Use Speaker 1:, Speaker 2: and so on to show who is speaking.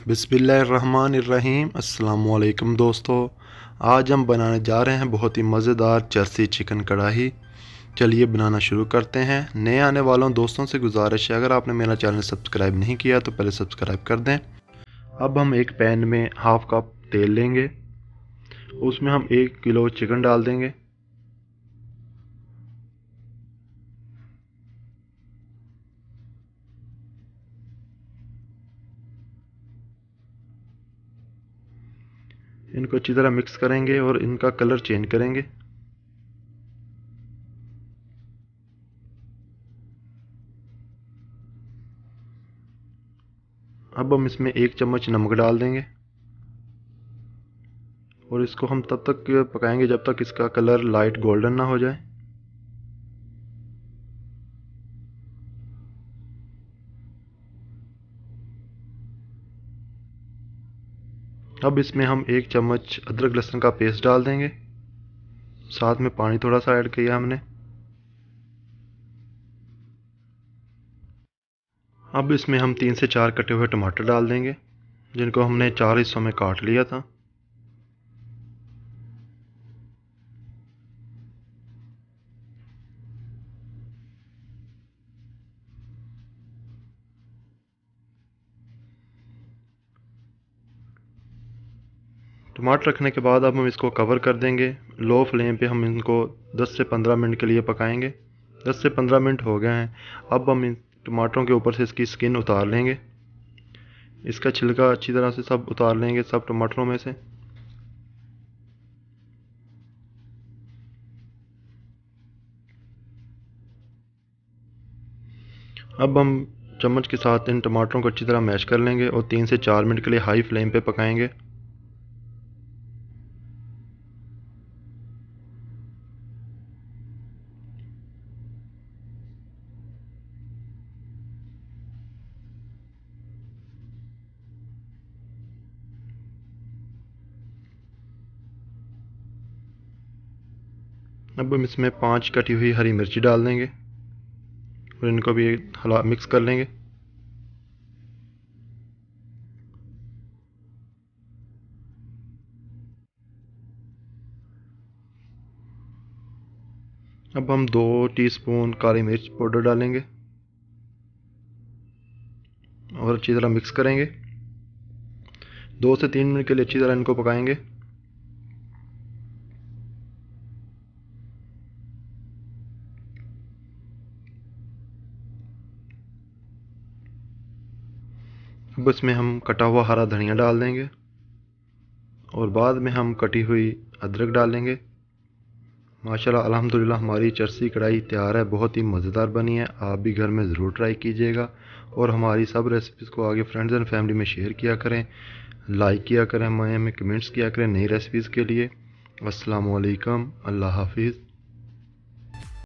Speaker 1: बिस्मिल्लाहिर्रहमानिर्रहीम। अस्सलाम वालेकुम दोस्तों, आज हम बनाने जा रहे हैं बहुत ही मज़ेदार चरसी चिकन कढ़ाई। चलिए बनाना शुरू करते हैं। नए आने वालों दोस्तों से गुजारिश है, अगर आपने मेरा चैनल सब्सक्राइब नहीं किया तो पहले सब्सक्राइब कर दें। अब हम एक पैन में हाफ़ कप तेल लेंगे, उसमें हम 1 किलो चिकन डाल देंगे। इनको अच्छी तरह मिक्स करेंगे और इनका कलर चेंज करेंगे। अब हम इसमें 1 चम्मच नमक डाल देंगे और इसको हम तब तक पकाएंगे जब तक इसका कलर लाइट गोल्डन ना हो जाए। अब इसमें हम 1 चम्मच अदरक लहसुन का पेस्ट डाल देंगे, साथ में पानी थोड़ा सा ऐड किया हमने। अब इसमें हम 3 से 4 कटे हुए टमाटर डाल देंगे, जिनको हमने 4 हिस्सों में काट लिया था। टमाटर रखने के बाद अब हम इसको कवर कर देंगे। लो फ्लेम पे हम इनको 10 से 15 मिनट के लिए पकाएंगे। 10 से 15 मिनट हो गए हैं। अब हम इन टमाटरों के ऊपर से इसकी स्किन उतार लेंगे, इसका छिलका अच्छी तरह से सब उतार लेंगे, सब टमाटरों में से। अब हम चम्मच के साथ इन टमाटरों को अच्छी तरह मैश कर लेंगे और 3 से 4 मिनट के लिए हाई फ्लेम पे पकाएंगे। अब हम इसमें 5 कटी हुई हरी मिर्ची डाल देंगे और इनको भी हला मिक्स कर लेंगे। अब हम 2 टीस्पून काली मिर्च पाउडर डालेंगे और अच्छी तरह मिक्स करेंगे। 2 से 3 मिनट के लिए अच्छी तरह इनको पकाएंगे। अब इसमें हम कटा हुआ हरा धनिया डाल देंगे और बाद में हम कटी हुई अदरक डालेंगे। माशाल्लाह अल्हम्दुलिल्लाह हमारी चरसी कढ़ाई तैयार है। बहुत ही मज़ेदार बनी है, आप भी घर में ज़रूर ट्राई कीजिएगा और हमारी सब रेसिपीज़ को आगे फ्रेंड्स एंड फैमिली में शेयर किया करें, लाइक किया करें, हमें कमेंट्स किया करें नई रेसिपीज़ के लिए। अस्सलाम वालेकुम, अल्लाह हाफिज़।